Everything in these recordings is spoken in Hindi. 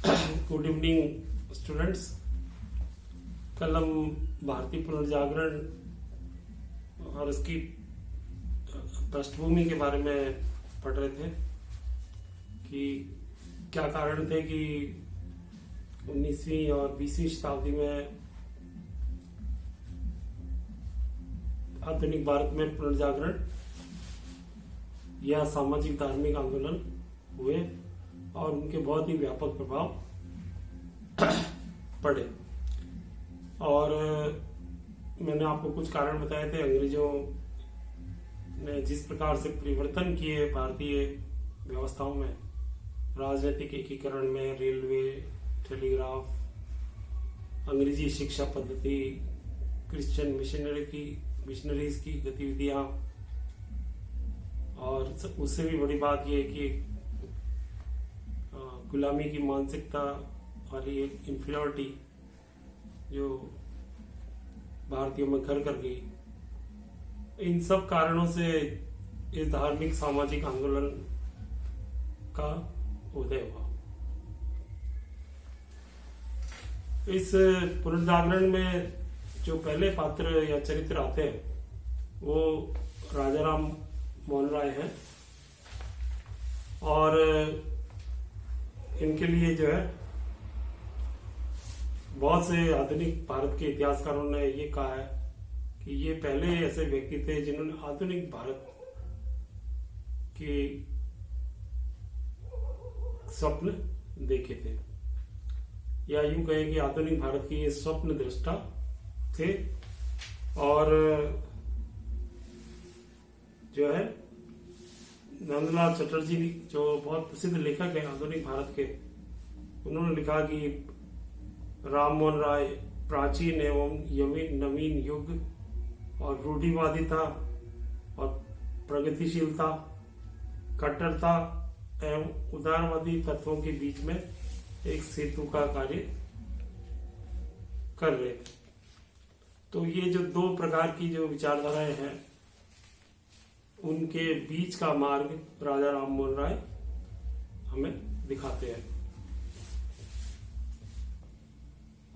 Good evening students. कल हम भारतीय पुनर्जागरण और इसकी पृष्ठभूमि के बारे में पढ़ रहे थे कि क्या कारण थे कि 19वीं और 20वीं शताब्दी में आधुनिक भारत में पुनर्जागरण या सामाजिक धार्मिक आंदोलन हुए और उनके बहुत ही व्यापक प्रभाव पड़े। और मैंने आपको कुछ कारण बताए थे। अंग्रेजों ने जिस प्रकार से परिवर्तन किए भारतीय व्यवस्थाओं में, राजनीतिक एकीकरण में, रेलवे, टेलीग्राफ, अंग्रेजी शिक्षा पद्धति, क्रिश्चियन मिशनरीज की गतिविधियां, और उससे भी बड़ी बात यह है कि गुलामी की मानसिकता वाली एक इंफीरियरिटी जो भारतीयों में घर कर गई, इन सब कारणों से इस धार्मिक सामाजिक आंदोलन का उदय हुआ। इस पुनर्जागरण में जो पहले पात्र या चरित्र आते हैं वो राजा राम मोहन राय हैं, और इनके लिए जो है बहुत से आधुनिक भारत के इतिहासकारों ने ये कहा है कि ये पहले ऐसे व्यक्ति थे जिन्होंने आधुनिक भारत के स्वप्न देखे थे, या यूं कहें कि आधुनिक भारत के ये स्वप्न दृष्टा थे। और जो है नंदलाल चटर्जी जो बहुत प्रसिद्ध लेखक हैं आधुनिक भारत के, उन्होंने लिखा कि राम मोहन राय प्राचीन एवं नवीन युग और रूढ़िवादिता और प्रगतिशीलता, कट्टरता एवं उदारवादी तत्वों के बीच में एक सेतु का कार्य कर रहे थे। तो ये जो दो प्रकार की जो विचारधाराएं हैं उनके बीच का मार्ग राजा राम मोहन राय हमें दिखाते हैं।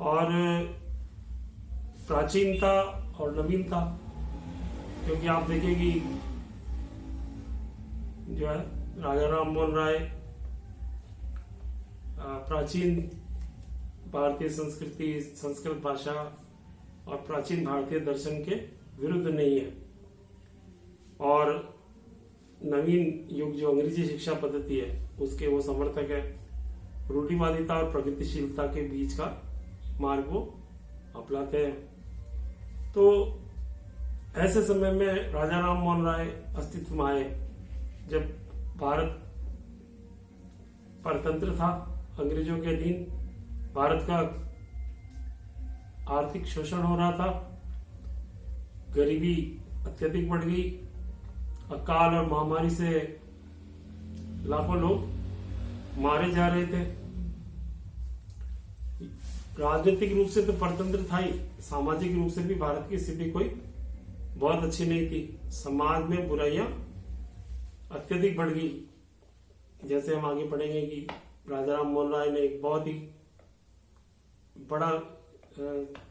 और प्राचीनता और नवीनता, क्योंकि आप देखें कि जो है राजा राम मोहन राय प्राचीन भारतीय संस्कृति, संस्कृत भाषा और प्राचीन भारतीय दर्शन के विरुद्ध नहीं है, और नवीन युग जो अंग्रेजी शिक्षा पद्धति है उसके वो समर्थक है। रूढ़िवादिता और प्रगतिशीलता के बीच का मार्ग वो अपनाते हैं। तो ऐसे समय में राजा राम मोहन राय अस्तित्व में आए जब भारत परतंत्र था, अंग्रेजों के अधीन। भारत का आर्थिक शोषण हो रहा था, गरीबी अत्यधिक बढ़ गई, अकाल और महामारी से लाखों लोग मारे जा रहे थे। राजनीतिक रूप से तो परतंत्र था ही, सामाजिक रूप से भी भारत की स्थिति कोई बहुत अच्छी नहीं थी। समाज में बुराइयां अत्यधिक बढ़ गई। जैसे हम आगे पढ़ेंगे कि राजा राम मोहन राय ने एक बहुत ही बड़ा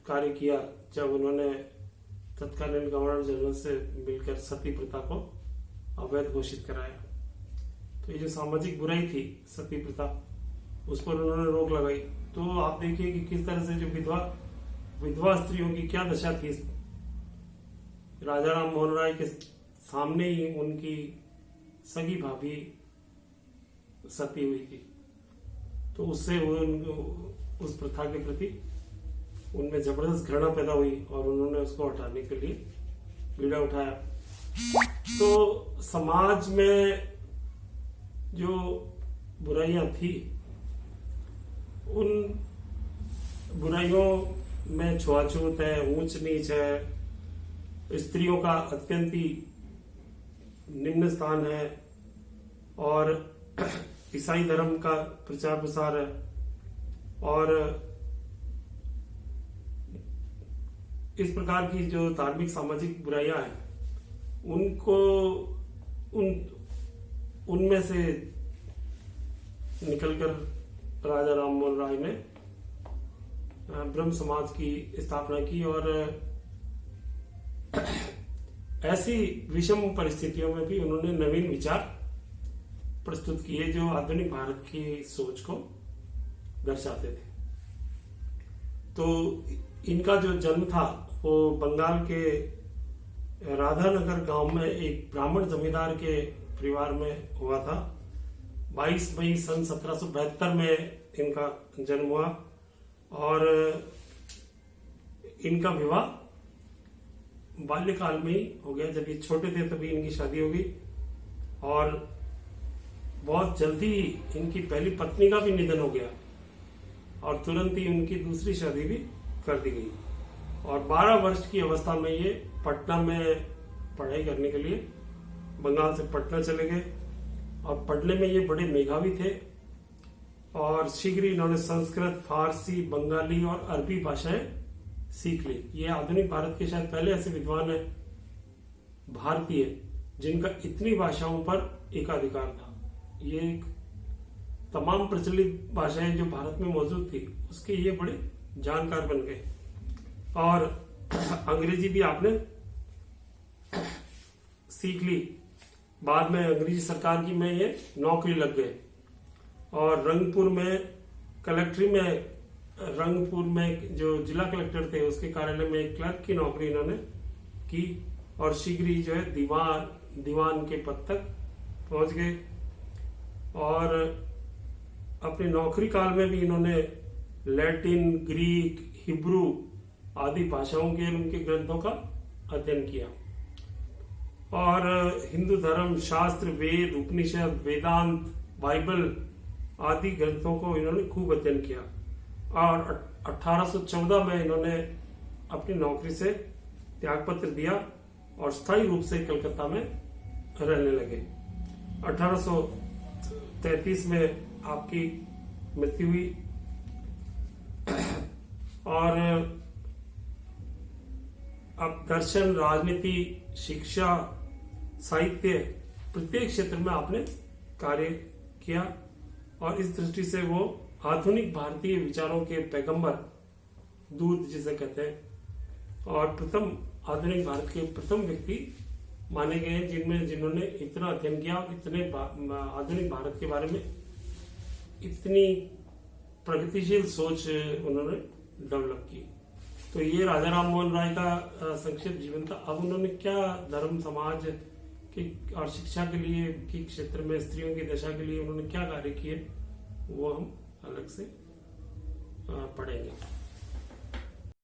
कार्य किया जब उन्होंने तत्कालीन गवर्नर जनरल से मिलकर सती प्रथा को अवैध घोषित कराया। तो ये जो सामाजिक बुराई थी सती प्रथा, उस पर उन्होंने रोक लगाई। तो आप देखिए कि किस तरह से जो विधवा स्त्रियों की क्या दशा थी। राजा राम मोहन राय के सामने ही उनकी सगी भाभी सती हुई थी। तो उससे उस प्रथा के प्रति उनमें जबरदस्त घृणा पैदा हुई और उन्होंने उसको हटाने के लिए बीड़ा उठाया। तो समाज में जो बुराइयां थी, उन बुराइयों में छुआछूत है, ऊंच नीच है, स्त्रियों का अत्यंत ही निम्न स्थान है, और ईसाई धर्म का प्रचार प्रसार है, और इस प्रकार की जो धार्मिक सामाजिक बुराइयां हैं उनको उनमें से निकलकर राजा राम मोहन राय ने ब्रह्म समाज की स्थापना की और ऐसी विषम परिस्थितियों में भी उन्होंने नवीन विचार प्रस्तुत किए जो आधुनिक भारत की सोच को दर्शाते थे। तो इनका जो जन्म था वो बंगाल के राधानगर गांव में एक ब्राह्मण जमींदार के परिवार में हुआ था। 22 मई सन 1772 में इनका जन्म हुआ और इनका विवाह बाल्यकाल में ही हो गया। जब ये छोटे थे तभी इनकी शादी हो गई और बहुत जल्दी इनकी पहली पत्नी का भी निधन हो गया और तुरंत ही उनकी दूसरी शादी भी कर दी गई और 12 वर्ष की अवस्था में ये पटना में पढ़ाई करने के लिए बंगाल से पटना चले गए और पढ़ने में ये बड़े मेधावी थे और शीघ्र ही इन्होंने संस्कृत, फारसी, बंगाली और अरबी भाषाएं सीख ली। ये आधुनिक भारत के शायद पहले ऐसे विद्वान है भारतीय जिनका इतनी भाषाओं पर एकाधिकार था। ये एक तमाम प्रचलित भाषाएं जो भारत में मौजूद थी उसके ये बड़े जानकार बन गए और अंग्रेजी भी आपने सीख ली। बाद में अंग्रेजी सरकार की में ये नौकरी लग गए और रंगपुर में जो जिला कलेक्टर थे उसके कार्यालय में एक क्लर्क की नौकरी इन्होंने की और शीघ्र ही जो है दीवान के पद तक पहुंच गए और अपनी नौकरी काल में भी इन्होंने लैटिन, ग्रीक, हिब्रू आदि भाषाओं के उनके ग्रंथों का अध्ययन किया और हिंदू धर्म, शास्त्र, वेद, उपनिषद, वेदांत, बाइबल आदि ग्रंथों को इन्होंने खूब अध्ययन किया और 1814 में इन्होंने अपनी नौकरी से त्यागपत्र दिया और स्थायी रूप से कलकत्ता में रहने लगे। 1833 में आपकी मृत्यु हुई और अब दर्शन, राजनीति, शिक्षा, साहित्य प्रत्येक क्षेत्र में आपने कार्य किया और इस दृष्टि से वो आधुनिक भारतीय विचारों के पैगंबर, दूत जिसे कहते हैं और प्रथम आधुनिक भारत के प्रथम व्यक्ति माने गए हैं जिन्होंने इतना अध्ययन किया, इतने आधुनिक भारत के बारे में इतनी प्रगतिशील सोच उन्होंने डेवलप की। तो ये राजा राम मोहन राय का संक्षिप्त जीवन था। अब उन्होंने क्या धर्म, समाज के और शिक्षा के लिए के क्षेत्र में स्त्रियों की दशा के लिए उन्होंने क्या कार्य किए वो हम अलग से पढ़ेंगे।